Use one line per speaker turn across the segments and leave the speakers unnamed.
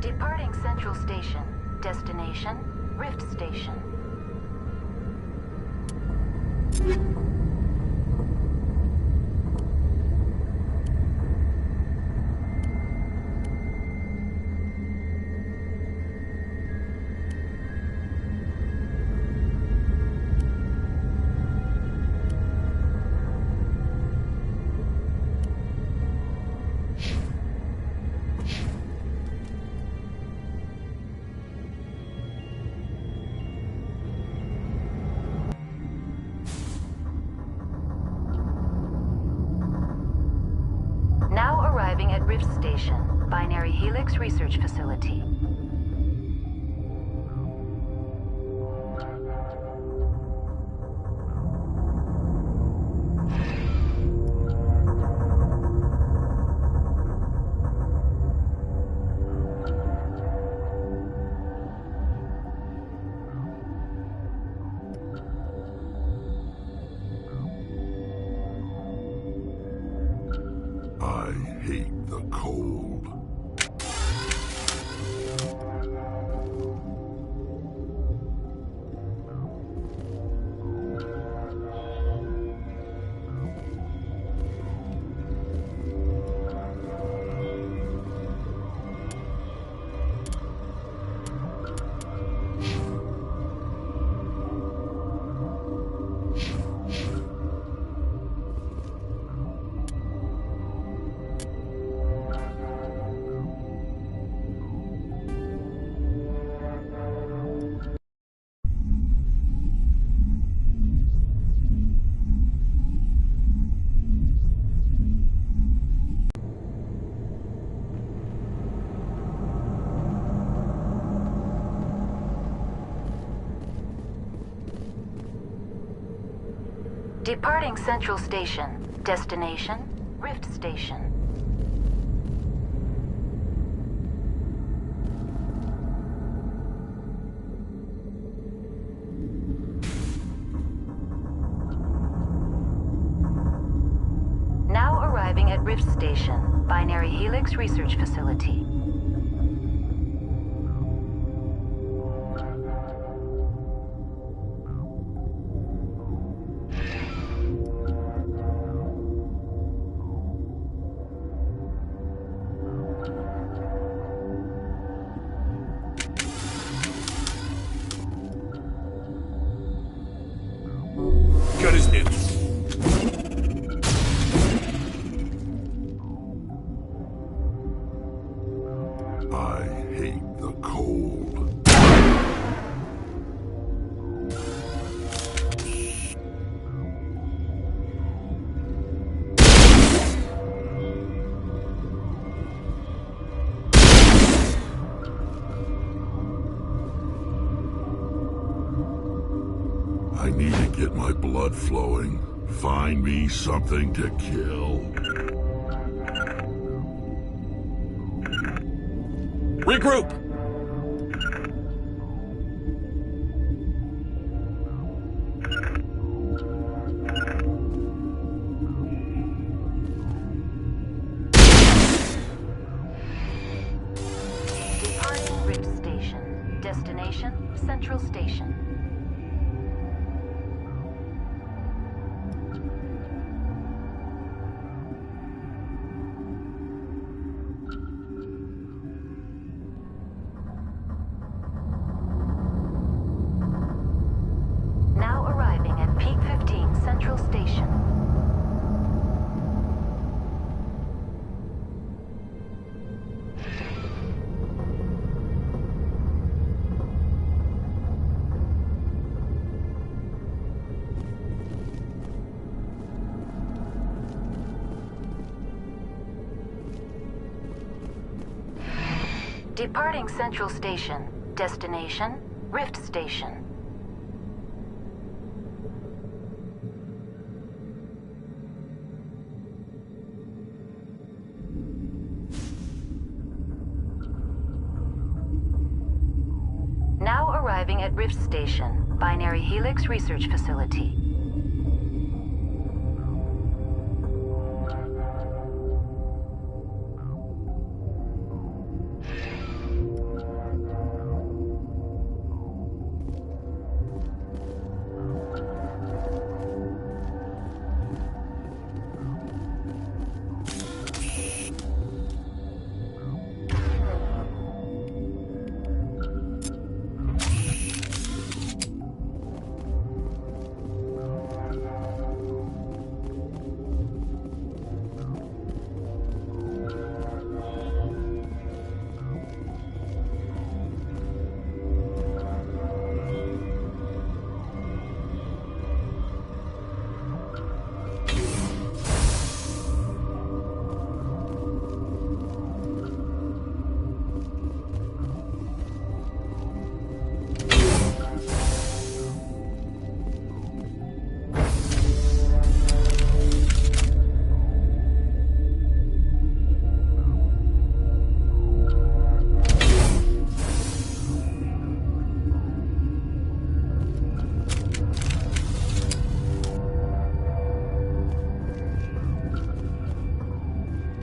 Departing Central Station. Destination, Rift Station. Arriving at Rift Station, Binary Helix Research Facility.
I hate the cold. Departing Central Station. Destination, Rift Station. Now arriving at Rift Station, Binary Helix Research Facility.
Got his name.
I hate the cold. I need to get my blood flowing. Find me something to kill.
Regroup!
Departing Rift Station. Destination, Central Station. Now arriving at Peak 15 Central Station. Departing Central Station. Destination, Rift Station. Now arriving at Rift Station, Binary Helix Research Facility.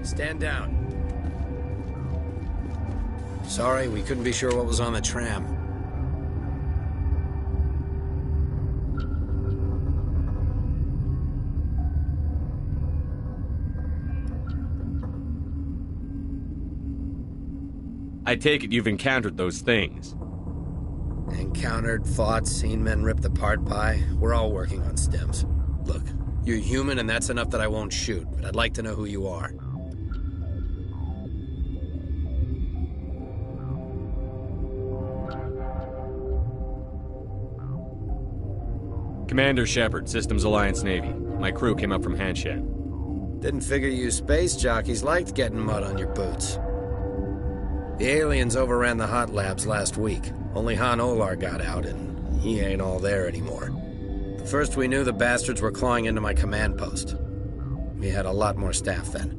Stand down. Sorry, we couldn't be sure what was on the tram.
I take it you've encountered those things.
Encountered, fought, seen men ripped apart by. We're all working on stems. Look, you're human and that's enough that I won't shoot, but I'd like to know who you are.
Commander Shepard, Systems Alliance Navy. My crew came up from Hanshan.
Didn't figure you space jockeys liked getting mud on your boots. The aliens overran the hot labs last week. Only Han Olar got out, and he ain't all there anymore. The first we knew, the bastards were clawing into my command post. We had a lot more staff then.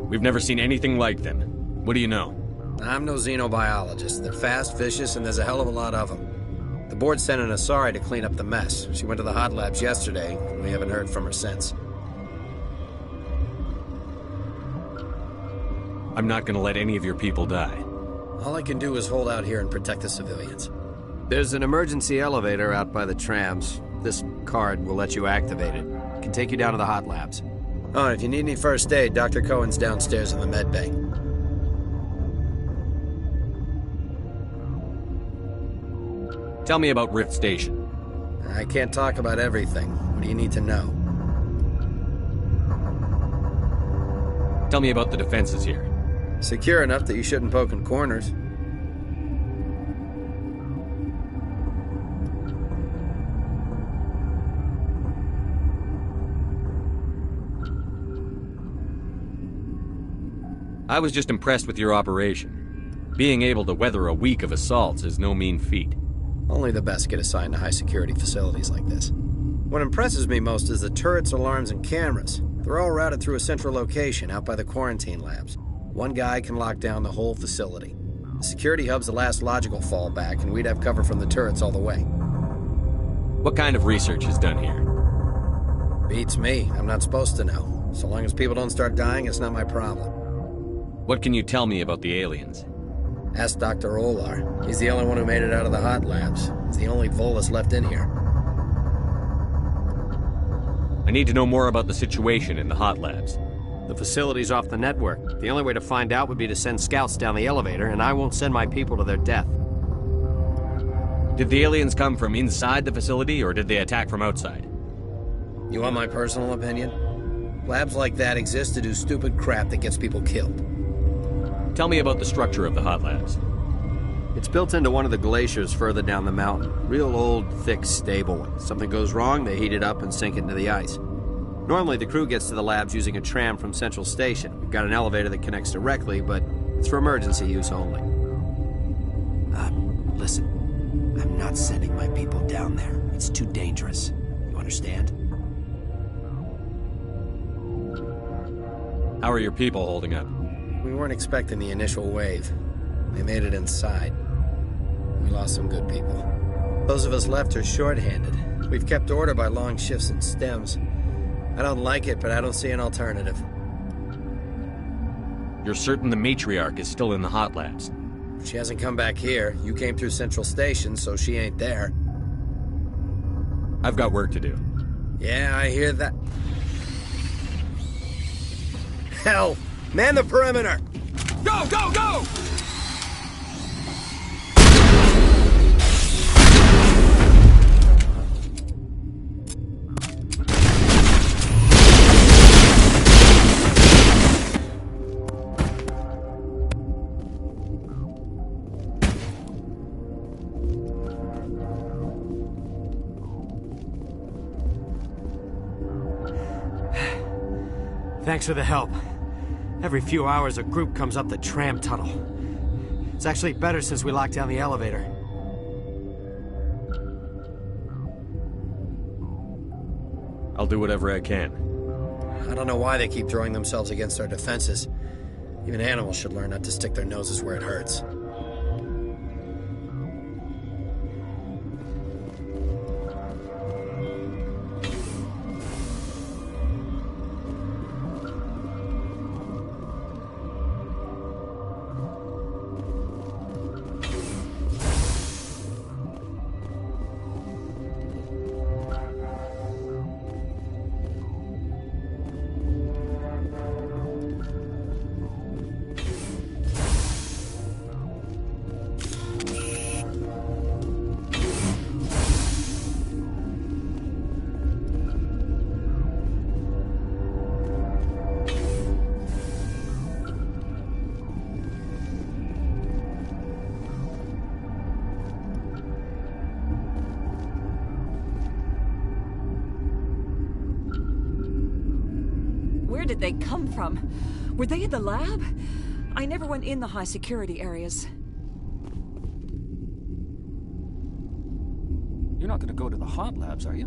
We've never seen anything like them. What do you know?
I'm no xenobiologist. They're fast, vicious, and there's a hell of a lot of them. The board sent an Asari to clean up the mess. She went to the hot labs yesterday, and we haven't heard from her since.
I'm not gonna let any of your people die.
All I can do is hold out here and protect the civilians.
There's an emergency elevator out by the trams. This card will let you activate it. It can take you down to the hot labs.
Oh, and if you need any first aid, Dr. Cohen's downstairs in the med bay.
Tell me about Rift Station.
I can't talk about everything. What do you need to know?
Tell me about the defenses here.
Secure enough that you shouldn't poke in corners.
I was just impressed with your operation. Being able to weather a week of assaults is no mean feat.
Only the best get assigned to high-security facilities like this. What impresses me most is the turrets, alarms, and cameras. They're all routed through a central location out by the quarantine labs. One guy can lock down the whole facility. The security hub's the last logical fallback, and we'd have cover from the turrets all the way.
What kind of research is done here?
Beats me. I'm not supposed to know. So long as people don't start dying, it's not my problem.
What can you tell me about the aliens?
Ask Dr. Olar. He's the only one who made it out of the hot labs. He's the only Volus left in here.
I need to know more about the situation in the hot labs.
The facility's off the network. The only way to find out would be to send scouts down the elevator, and I won't send my people to their death.
Did the aliens come from inside the facility, or did they attack from outside?
You want my personal opinion? Labs like that exist to do stupid crap that gets people killed.
Tell me about the structure of the hot labs.
It's built into one of the glaciers further down the mountain. Real old, thick, stable one. Something goes wrong, they heat it up and sink it into the ice. Normally, the crew gets to the labs using a tram from Central Station. We've got an elevator that connects directly, but it's for emergency use only. Listen. I'm not sending my people down there. It's too dangerous. You understand?
How are your people holding up?
We weren't expecting the initial wave. They made it inside. We lost some good people. Those of us left are short-handed. We've kept order by long shifts and stems. I don't like it, but I don't see an alternative.
You're certain the matriarch is still in the hot labs?
She hasn't come back here. You came through Central Station, so she ain't there.
I've got work to do.
Yeah, I hear that. Hell! Man the perimeter!
Go, go, go!
Thanks for the help. Every few hours, a group comes up the tram tunnel. It's actually better since we locked down the elevator.
I'll do whatever I can.
I don't know why they keep throwing themselves against our defenses. Even animals should learn not to stick their noses where it hurts.
Where did they come from? Were they in the lab? I never went in the high-security areas.
You're not gonna go to the hot labs, are you?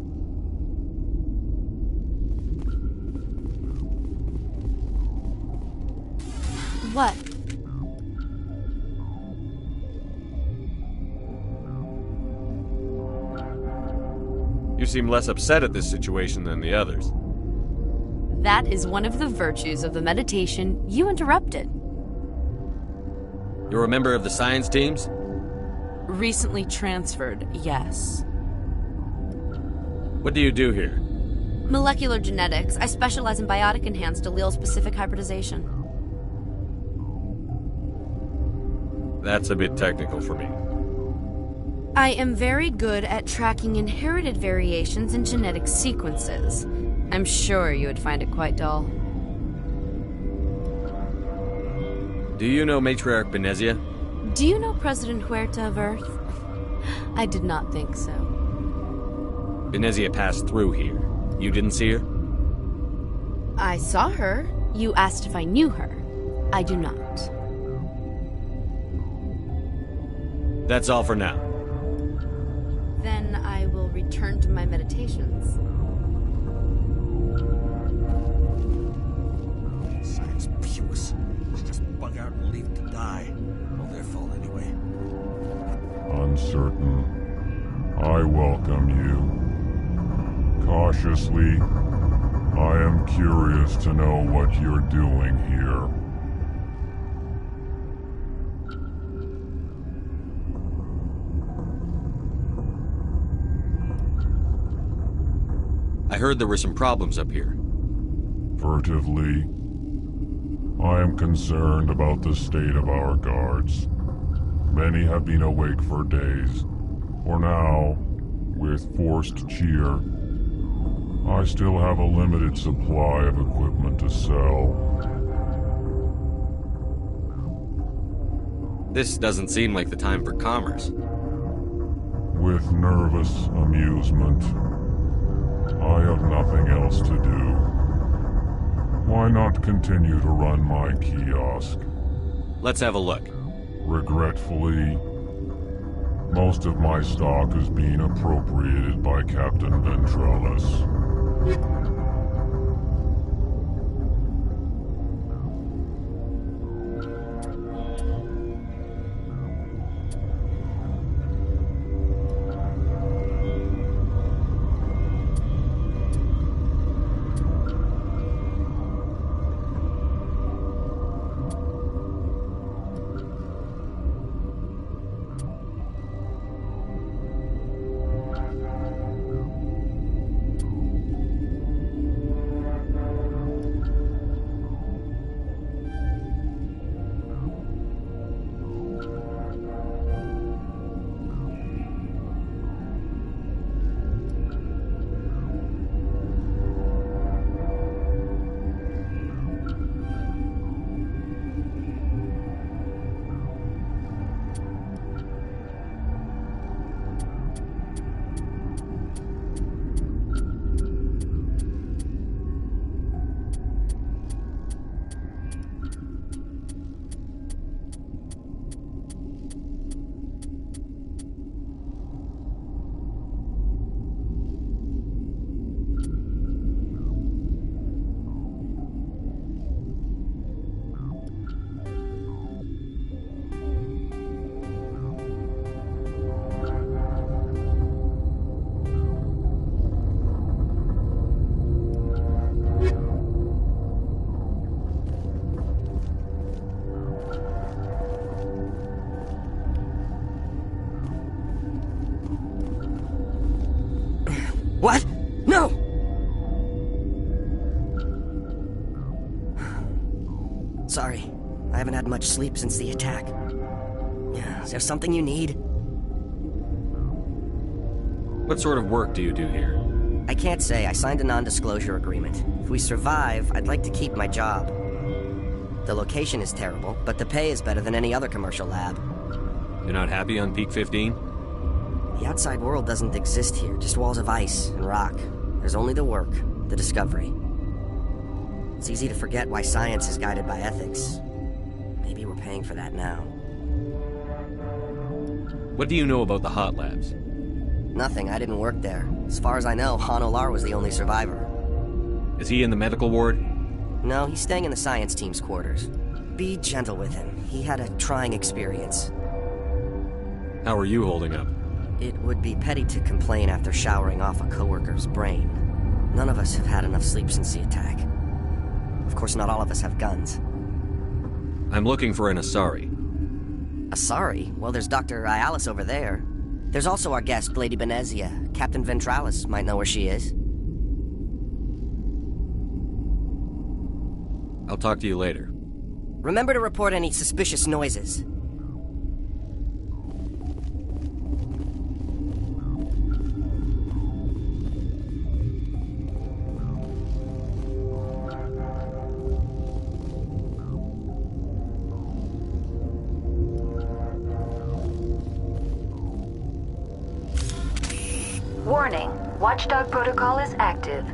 What?
You seem less upset at this situation than the others.
That is one of the virtues of the meditation you interrupted.
You're a member of the science teams?
Recently transferred, yes.
What do you do here?
Molecular genetics. I specialize in biotic-enhanced allele-specific hybridization.
That's a bit technical for me.
I am very good at tracking inherited variations in genetic sequences. I'm sure you would find it quite dull.
Do you know Matriarch Benezia?
Do you know President Huerta of Earth? I did not think so.
Benezia passed through here. You didn't see her?
I saw her. You asked if I knew her. I do not.
That's all for now.
Then I will return to my meditations.
Science puce. Just bug out and leave to die. Well, their fault anyway.
Uncertain. I welcome you. Cautiously, I am curious to know what you're doing here.
I heard there were some problems up here.
Furtively, I am concerned about the state of our guards. Many have been awake for days. For now, with forced cheer, I still have a limited supply of equipment to sell.
This doesn't seem like the time for commerce.
With nervous amusement, I have nothing else to do. Why not continue to run my kiosk?
Let's have a look.
Regretfully, most of my stock is being appropriated by Captain Ventrellis.
What? No! Sorry, I haven't had much sleep since the attack. Is there something you need?
What sort of work do you do here?
I can't say. I signed a non-disclosure agreement. If we survive, I'd like to keep my job. The location is terrible, but the pay is better than any other commercial lab.
You're not happy on Peak 15?
The outside world doesn't exist here, just walls of ice and rock. There's only the work, the discovery. It's easy to forget why science is guided by ethics. Maybe we're paying for that now.
What do you know about the hot labs?
Nothing, I didn't work there. As far as I know, Han Olar was the only survivor.
Is he in the medical ward?
No, he's staying in the science team's quarters. Be gentle with him. He had a trying experience.
How are you holding up?
It would be petty to complain after showering off a coworker's brain. None of us have had enough sleep since the attack. Of course, not all of us have guns.
I'm looking for an Asari.
Asari? Well, there's Dr. Ayalis over there. There's also our guest, Lady Benezia. Captain Ventralis might know where she is.
I'll talk to you later.
Remember to report any suspicious noises.
Warning, Watchdog protocol is active.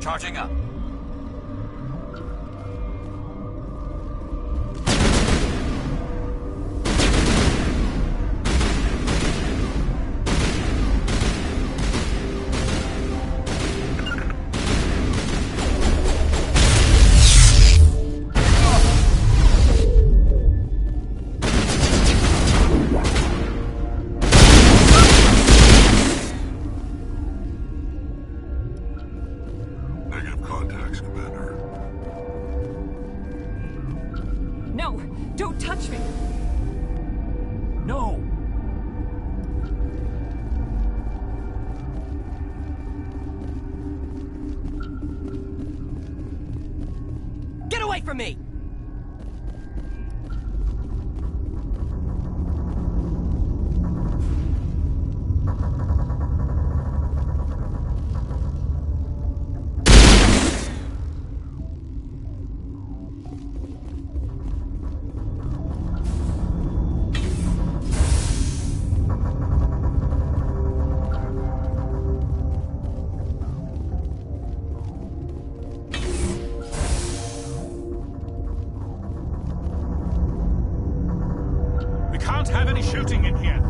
Charging up.
Negative contacts, Commander.
No! Don't touch me!
No!
Get away from me!
We can't have any shooting in here.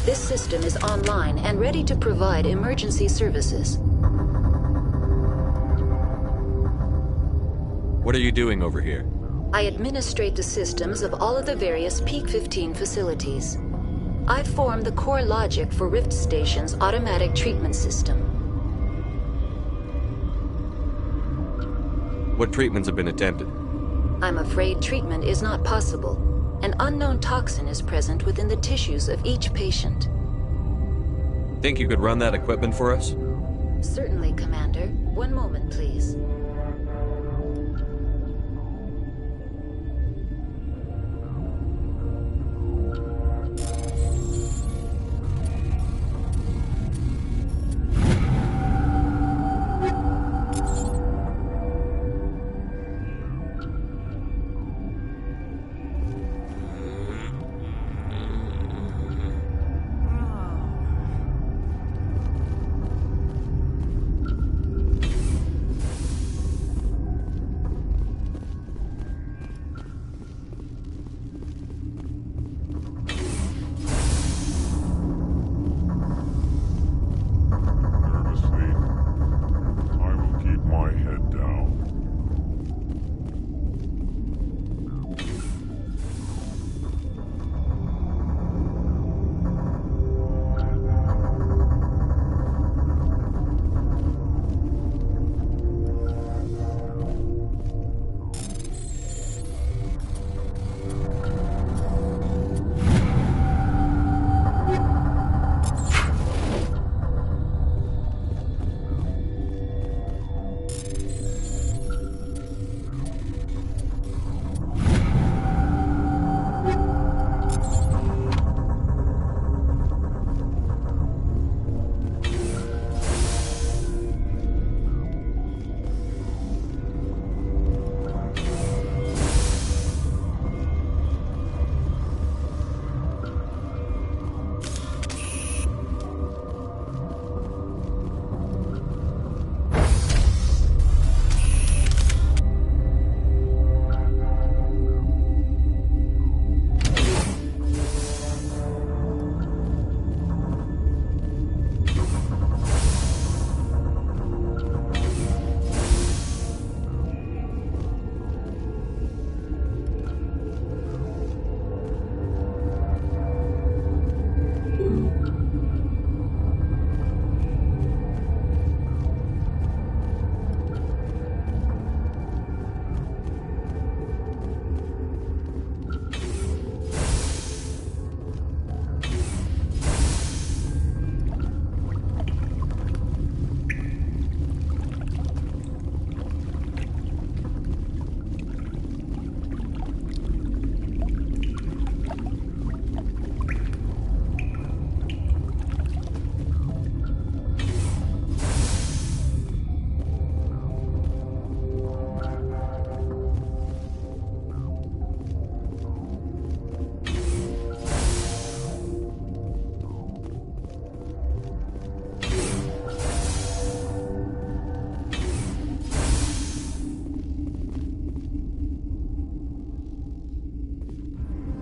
This system is online and ready to provide emergency services.
What are you doing over here?
I administrate the systems of all of the various Peak 15 facilities. I form the core logic for Rift Station's automatic treatment system.
What treatments have been attempted?
I'm afraid treatment is not possible. An unknown toxin is present within the tissues of each patient.
Think you could run that equipment for us?
Certainly, Commander. One moment, please.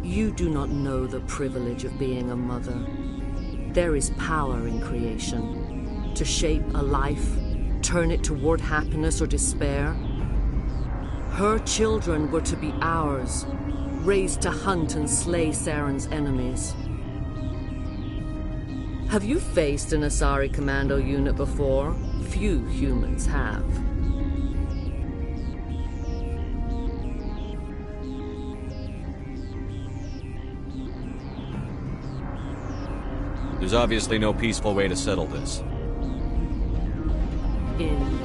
You do not know the privilege of being a mother. There is power in creation. To shape a life, turn it toward happiness or despair. Her children were to be ours, raised to hunt and slay Saren's enemies. Have you faced an Asari commando unit before? Few humans have.
There's obviously no peaceful way to settle this.
Indeed.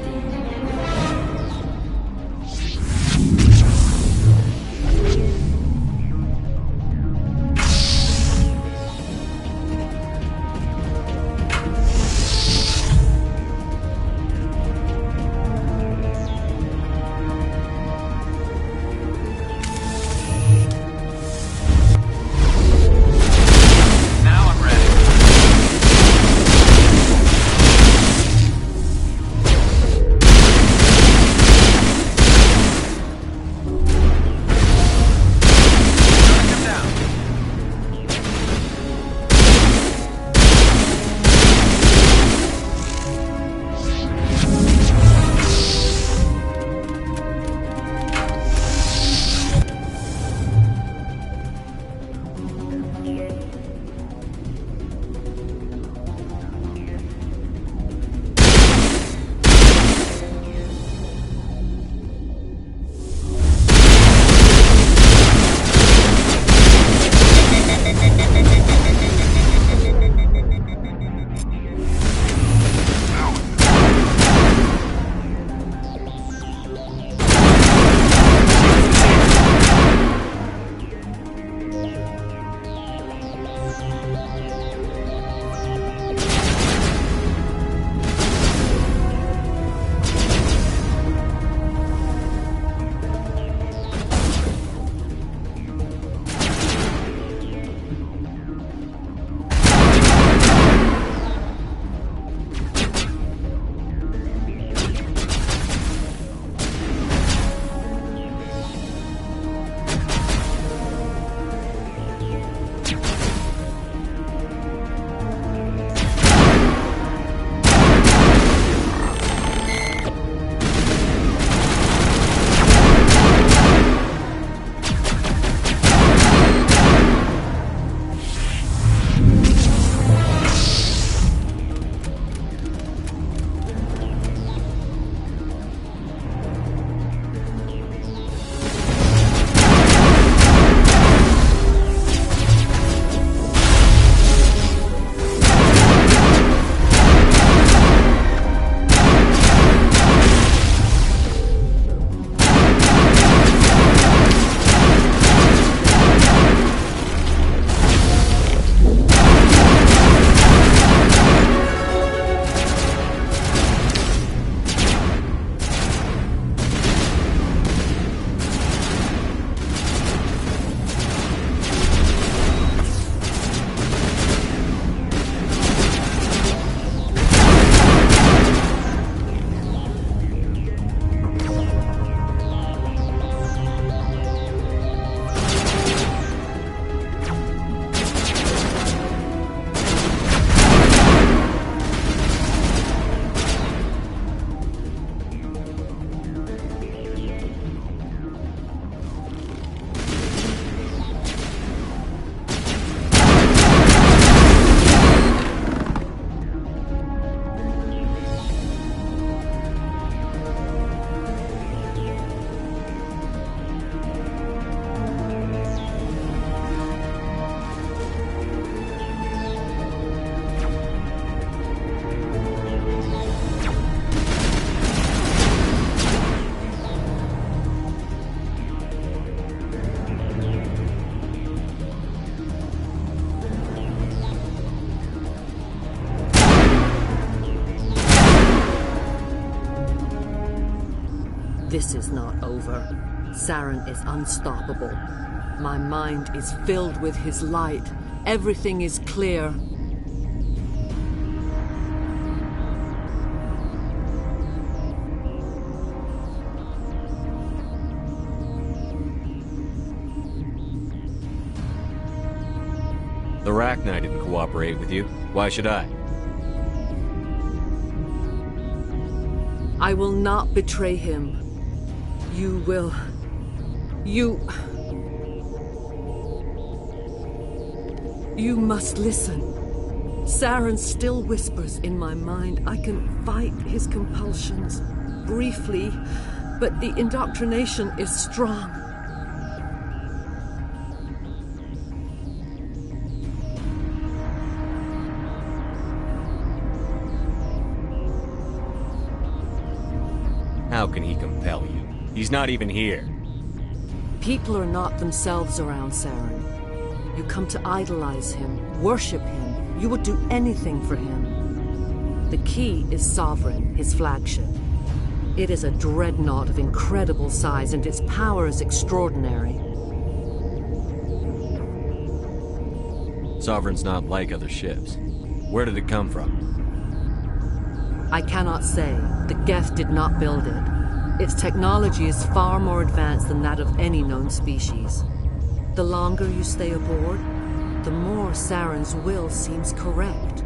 This is not over. Saren is unstoppable. My mind is filled with his light. Everything is clear.
The Rachni didn't cooperate with you. Why should I?
I will not betray him. You will... You must listen. Saren still whispers in my mind. I can fight his compulsions, briefly, but the indoctrination is strong.
How can he compel you? He's not even here.
People are not themselves around Saren. You come to idolize him, worship him. You would do anything for him. The key is Sovereign, his flagship. It is a dreadnought of incredible size, and its power is extraordinary.
Sovereign's not like other ships. Where did it come from?
I cannot say. The Geth did not build it. Its technology is far more advanced than that of any known species. The longer you stay aboard, the more Saren's will seems correct.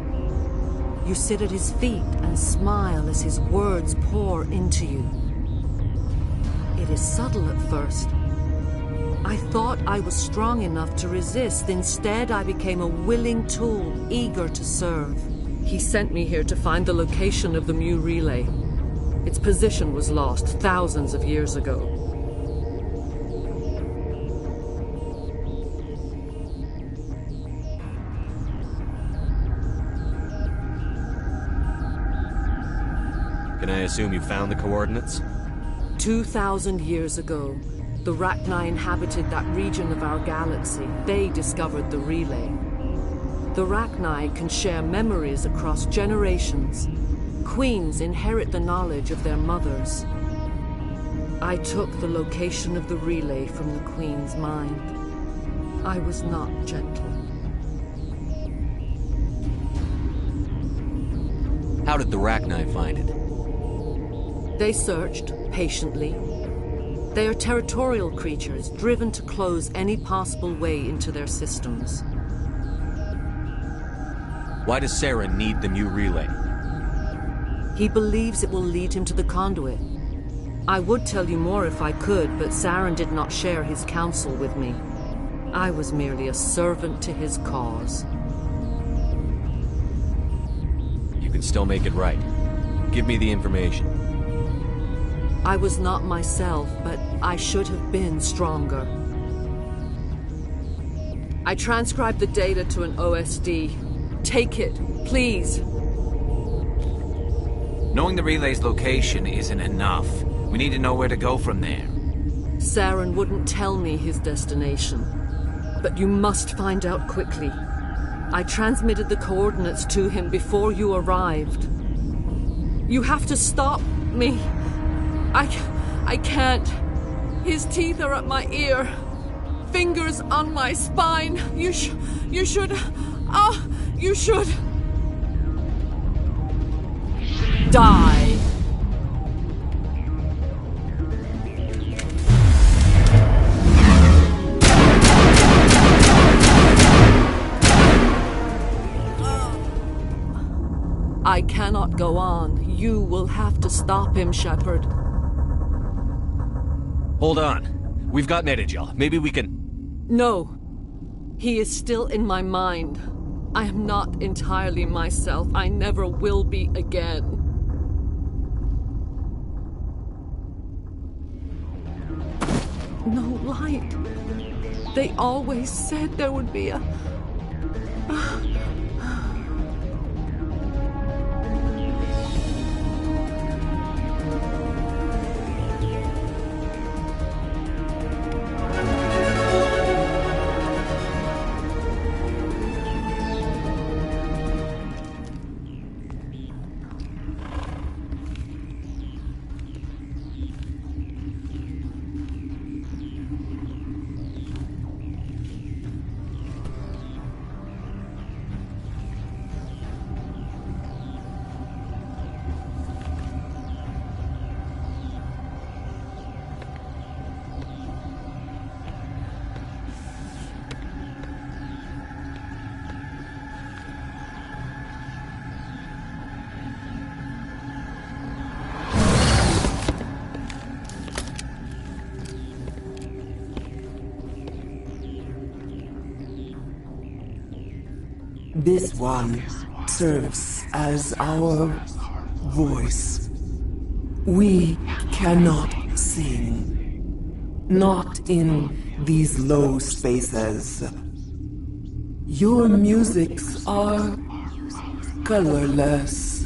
You sit at his feet and smile as his words pour into you. It is subtle at first. I thought I was strong enough to resist. Instead, I became a willing tool, eager to serve. He sent me here to find the location of the Mu relay. Its position was lost thousands of years ago.
Can I assume you found the coordinates?
2,000 years ago, the Rachni inhabited that region of our galaxy. They discovered the relay. The Rachni can share memories across generations. Queens inherit the knowledge of their mothers. I took the location of the relay from the Queen's mind. I was not gentle.
How did the Rachni find it?
They searched, patiently. They are territorial creatures, driven to close any possible way into their systems.
Why does Saren need the Mu relay?
He believes it will lead him to the conduit. I would tell you more if I could, but Saren did not share his counsel with me. I was merely a servant to his cause.
You can still make it right. Give me the information.
I was not myself, but I should have been stronger. I transcribed the data to an OSD. Take it, please.
Knowing the relay's location isn't enough. We need to know where to go from there.
Saren wouldn't tell me his destination. But you must find out quickly. I transmitted the coordinates to him before you arrived. You have to stop me. I can't. His teeth are at my ear. Fingers on my spine. You should... You should... die. I cannot go on. You will have to stop him, Shepard.
Hold on. We've got Netagel. Maybe we can...
No. He is still in my mind. I am not entirely myself. I never will be again. No light. They always said there would be a...
This one serves as our voice. We cannot sing. Not in these low spaces. Your musics are colorless.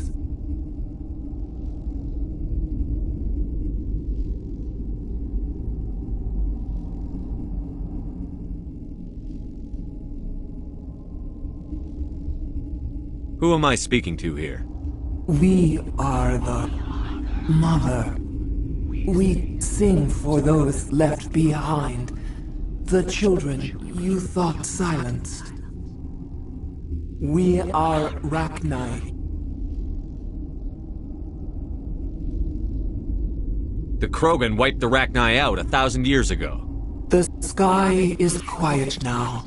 Who am I speaking to here?
We are the Mother. We sing for those left behind, the children you thought silenced. We are Rachni.
The Krogan wiped the Rachni out 1,000 years ago.
The sky is quiet now.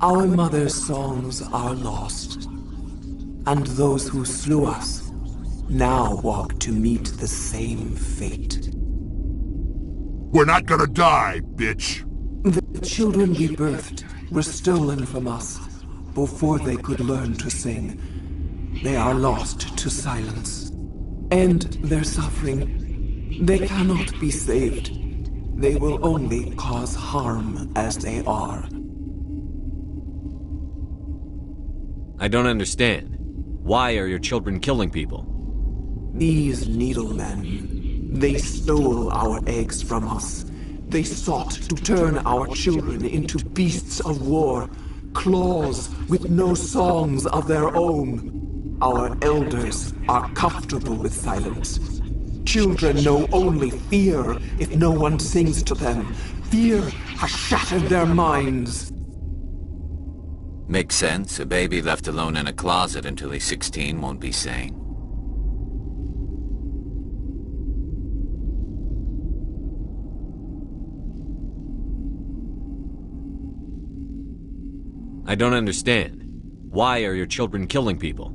Our mother's songs are lost. And those who slew us now walk to meet the same fate.
We're not gonna die, bitch!
The children we birthed were stolen from us before they could learn to sing. They are lost to silence. And their suffering, they cannot be saved. They will only cause harm as they are.
I don't understand. Why are your children killing people?
These needlemen, they stole our eggs from us. They sought to turn our children into beasts of war, claws with no songs of their own. Our elders are comfortable with silence. Children know only fear if no one sings to them. Fear has shattered their minds.
Makes sense. A baby left alone in a closet until he's 16 won't be sane.
I don't understand. Why are your children killing people?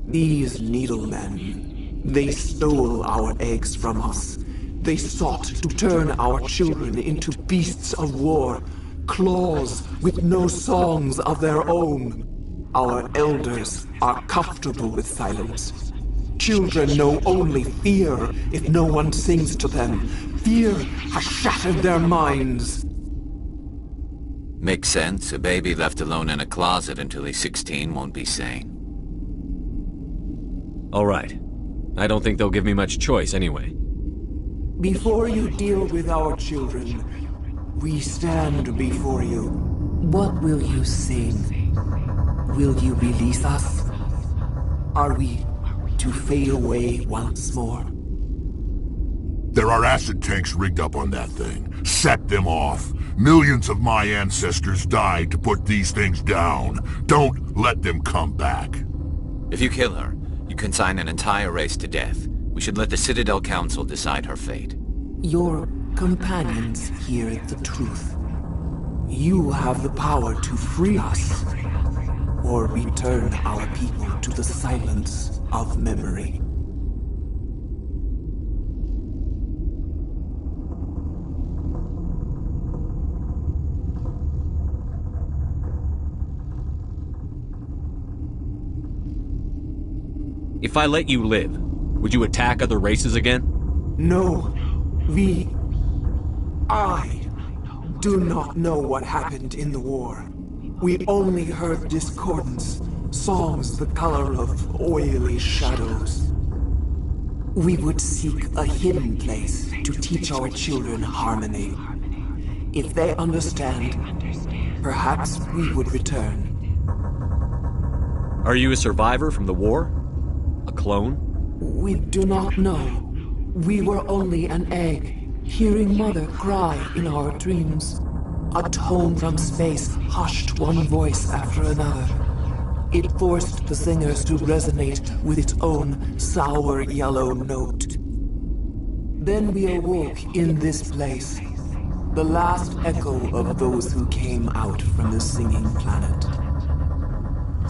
These needlemen, they stole our eggs from us. They sought to turn our children into beasts of war, claws with no songs of their own. Our elders are comfortable with silence. Children know only fear if no one sings to them. Fear has shattered their minds.
Makes sense. A baby left alone in a closet until he's 16 won't be sane.
All right. I don't think they'll give me much choice anyway.
Before you deal with our children, we stand before you. What will you sing? Will you release us? Are we to fade away once more?
There are acid tanks rigged up on that thing. Set them off. Millions of my ancestors died to put these things down. Don't let them come back.
If you kill her, you consign an entire race to death. We should let the Citadel Council decide her fate.
Your companions hear the truth. You have the power to free us, or return our people to the silence of memory.
If I let you live, would you attack other races again?
No. I do not know what happened in the war. We only heard discordance, songs the color of oily shadows. We would seek a hidden place to teach our children harmony. If they understand, perhaps we would return.
Are you a survivor from the war? A clone?
We do not know. We were only an egg, hearing Mother cry in our dreams. A tone from space hushed one voice after another. It forced the singers to resonate with its own sour yellow note. Then we awoke in this place, the last echo of those who came out from the singing planet.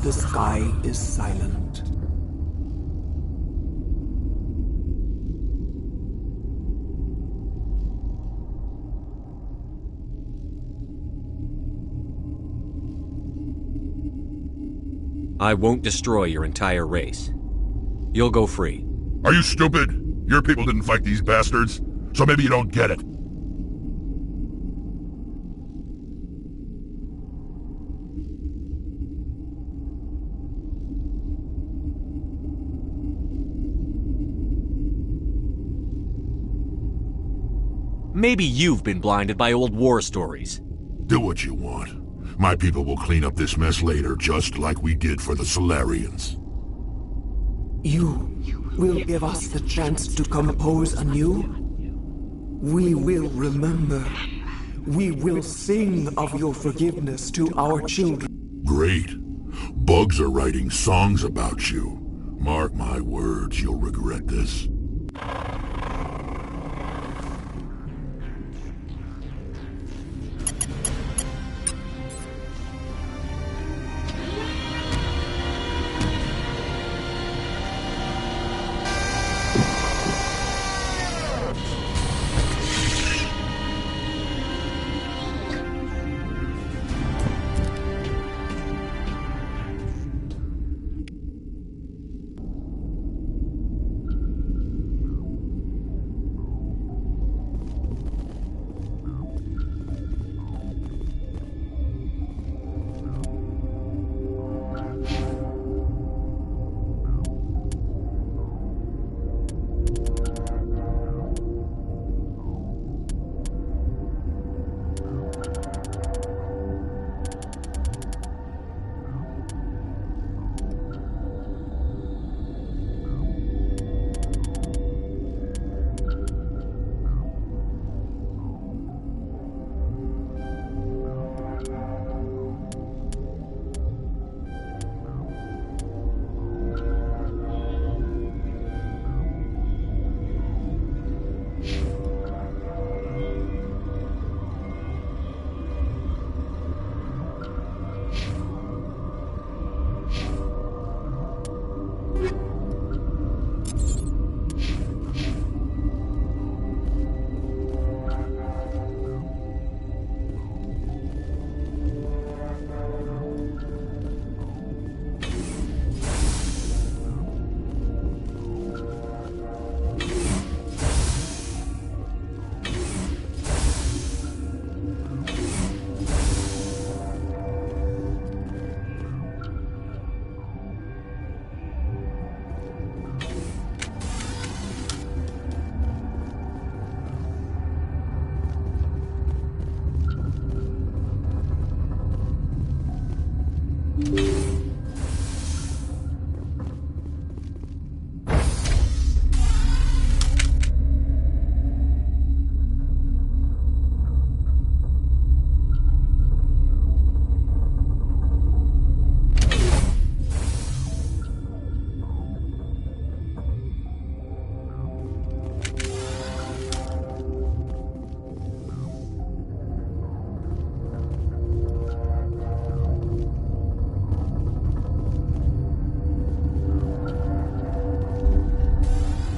The sky is silent.
I won't destroy your entire race. You'll go free.
Are you stupid? Your people didn't fight these bastards, so maybe you don't get it.
Maybe you've been blinded by old war stories.
Do what you want. My people will clean up this mess later, just like we did for the Solarians.
You will give us the chance to compose anew? We will remember. We will sing of your forgiveness to our children.
Great. Bugs are writing songs about you. Mark my words, you'll regret this.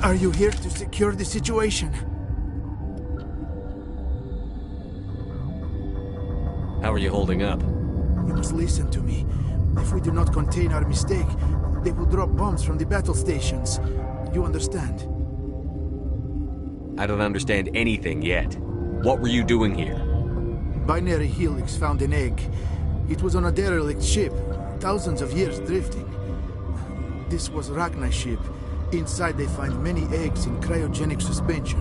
Are you here to secure the situation?
How are you holding up?
You must listen to me. If we do not contain our mistake, they will drop bombs from the battle stations. You understand?
I don't understand anything yet. What were you doing here?
Binary Helix found an egg. It was on a derelict ship, thousands of years drifting. This was Rachni's ship. Inside they find many eggs in cryogenic suspension.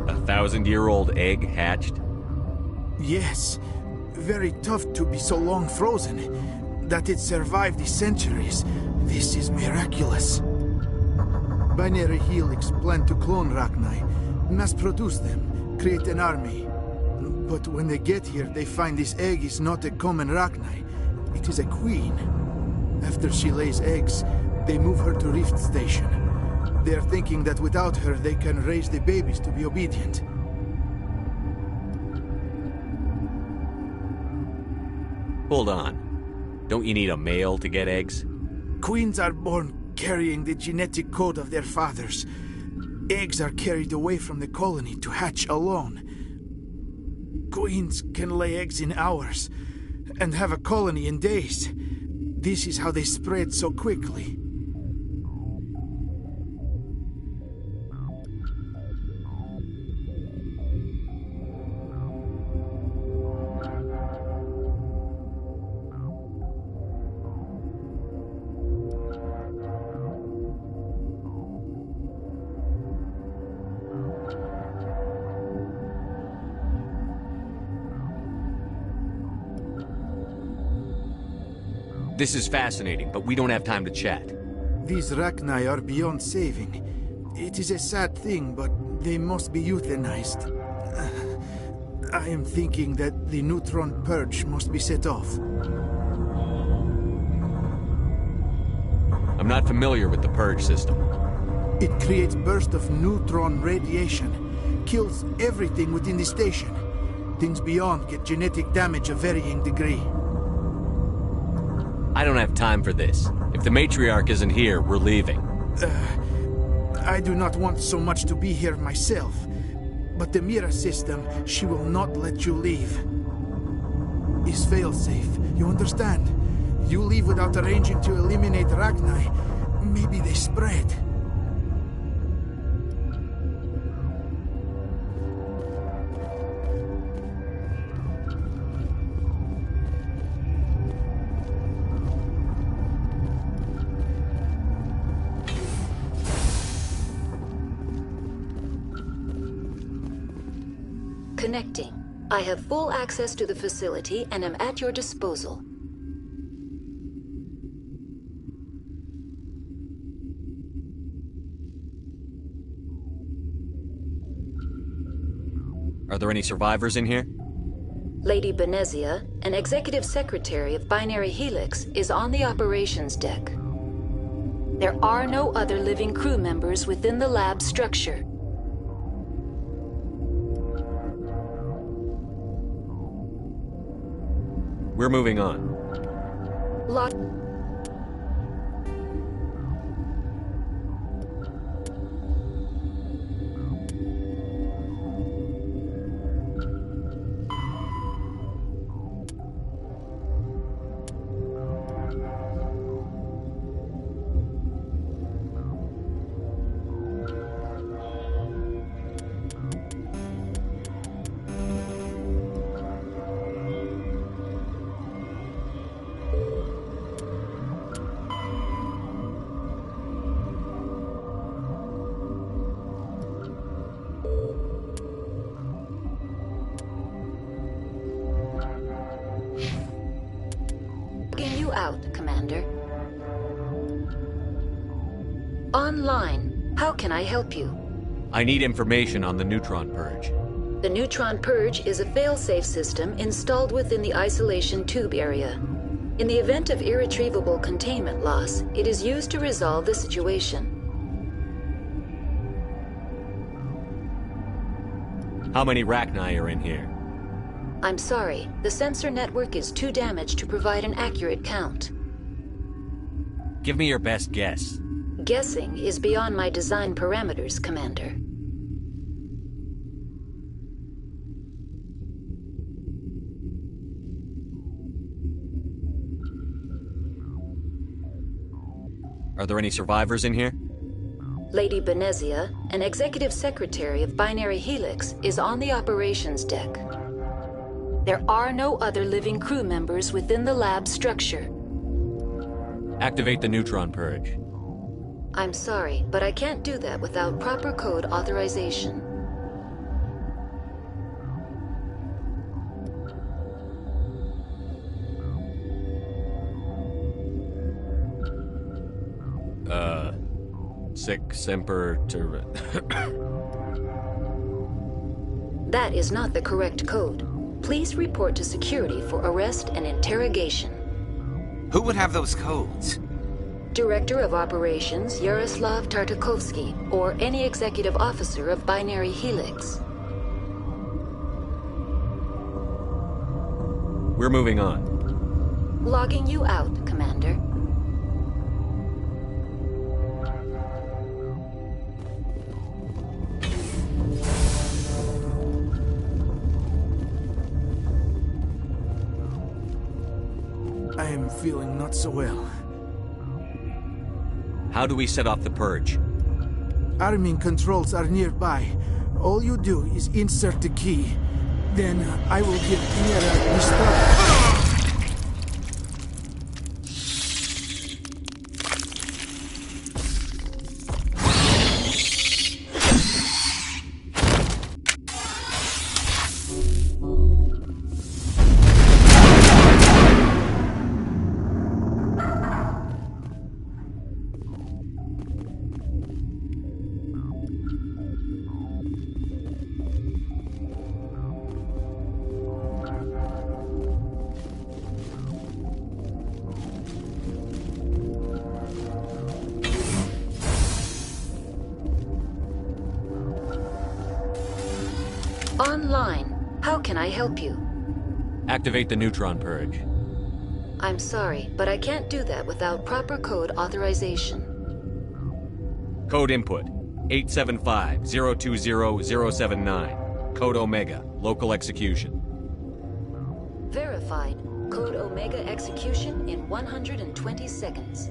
1,000-year-old egg hatched?
Yes. Very tough to be so long frozen. That it survived the centuries. This is miraculous. Binary Helix planned to clone Rachni, mass produce them, create an army. But when they get here, they find this egg is not a common Rachni. It is a queen. After she lays eggs, they move her to Rift Station. They are thinking that without her, they can raise the babies to be obedient.
Hold on. Don't you need a male to get eggs?
Queens are born carrying the genetic code of their fathers. Eggs are carried away from the colony to hatch alone. Queens can lay eggs in hours. and have a colony in days. This is how they spread so quickly.
This is fascinating, but we don't have time to chat.
These Rachni are beyond saving. It is a sad thing, but they must be euthanized. I am thinking that the neutron purge must be set off.
I'm not familiar with the purge system.
It creates bursts of neutron radiation, kills everything within the station. Things beyond get genetic damage of varying degree.
I don't have time for this. If the matriarch isn't here, we're leaving.
I do not want so much to be here myself. But the Mira system, she will not let you leave. Is failsafe, you understand? You leave without arranging to eliminate Rachni, maybe they spread.
Connecting. I have full access to the facility and am at your disposal.
Are there any survivors in here?
Lady Benezia, an executive secretary of Binary Helix, is on the operations deck. There are no other living crew members within the lab structure.
We're moving on.
Lot. Out, Commander. Online. How can I help you?
I need information on the neutron purge.
The neutron purge is a failsafe system installed within the isolation tube area. In the event of irretrievable containment loss, it is used to resolve the situation.
How many Rachni are in here?
I'm sorry, the sensor network is too damaged to provide an accurate count.
Give me your best guess.
Guessing is beyond my design parameters, Commander.
Are there any survivors in here?
Lady Benezia, an executive secretary of Binary Helix, is on the operations deck. There are no other living crew members within the lab structure.
Activate the neutron purge.
I'm sorry, but I can't do that without proper code authorization.
Sic semper
That is not the correct code. Please report to security for arrest and interrogation.
Who would have those codes?
Director of Operations Yaroslav Tartakovsky, or any executive officer of Binary Helix.
We're moving on.
Logging you out, Commander.
I am feeling not so well.
How do we set off the purge?
Arming controls are nearby. All you do is insert the key. Then I will give Mira the start.
Online. How can I help you?
Activate the neutron purge.
I'm sorry, but I can't do that without proper code authorization.
Code input 875-020-079. Code Omega. Local execution.
Verified. Code Omega execution in 120 seconds.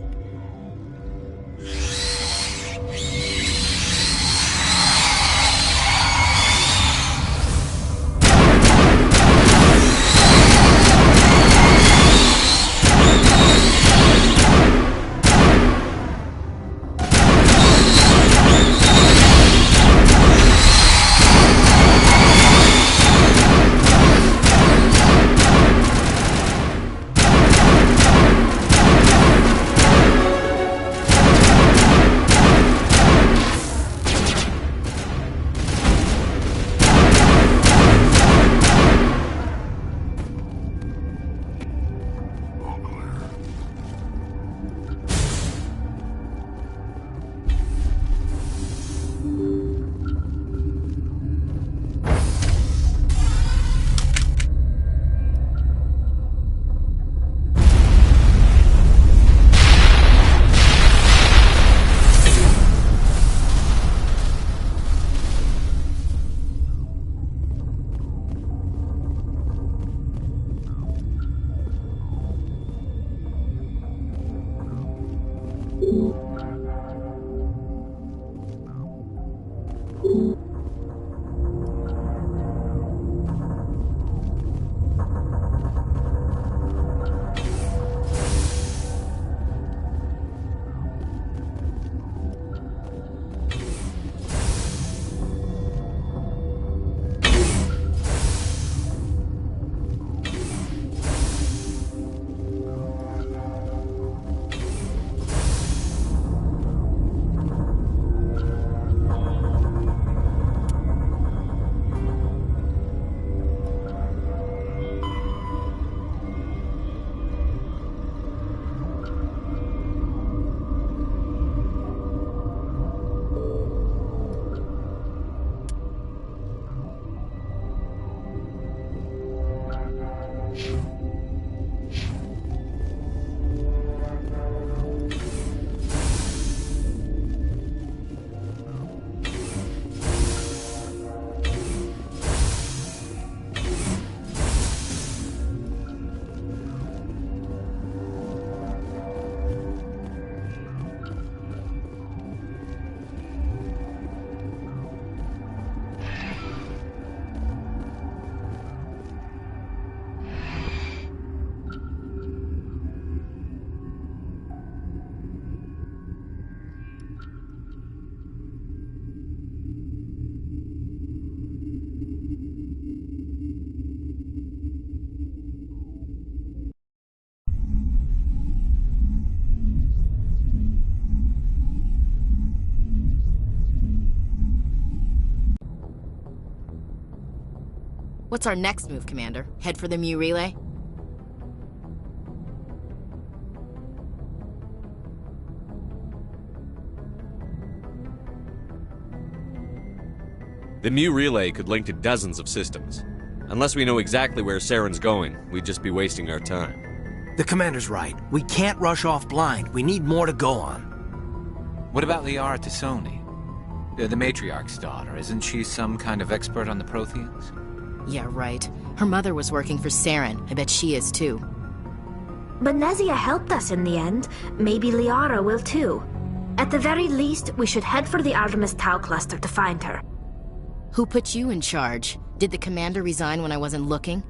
What's our next move, Commander? Head for the Mu Relay?
The Mu Relay could link to dozens of systems. Unless we know exactly where Saren's going, we'd just be wasting our time.
The Commander's right. We can't rush off blind. We need more to go on.
What about Liara T'Soni? The Matriarch's daughter. Isn't she some kind of expert on the Protheans?
Yeah, right. Her mother was working for Saren. I bet she is too.
Benezia helped us in the end. Maybe Liara will too. At the very least, we should head for the Artemis Tau cluster to find her.
Who put you in charge? Did the commander resign when I wasn't looking?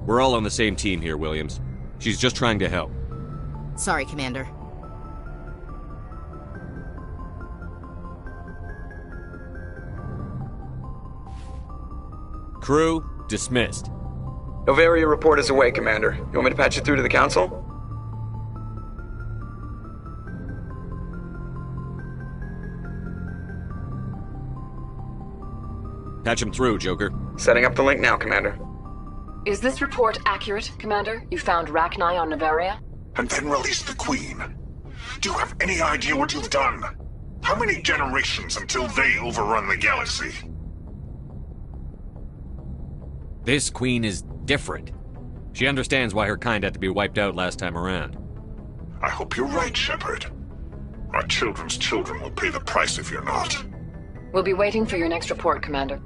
We're all on the same team here, Williams. She's just trying to help.
Sorry, Commander.
Crew, dismissed.
Novaria report is away, Commander. You want me to patch it through to the Council?
Patch him through, Joker.
Setting up the link now, Commander.
Is this report accurate, Commander? You found Rachni on Novaria?
And then released the Queen. Do you have any idea what you've done? How many generations until they overrun the galaxy?
This Queen is different. She understands why her kind had to be wiped out last time around.
I hope you're right, Shepard. Our children's children will pay the price if you're not.
We'll be waiting for your next report, Commander.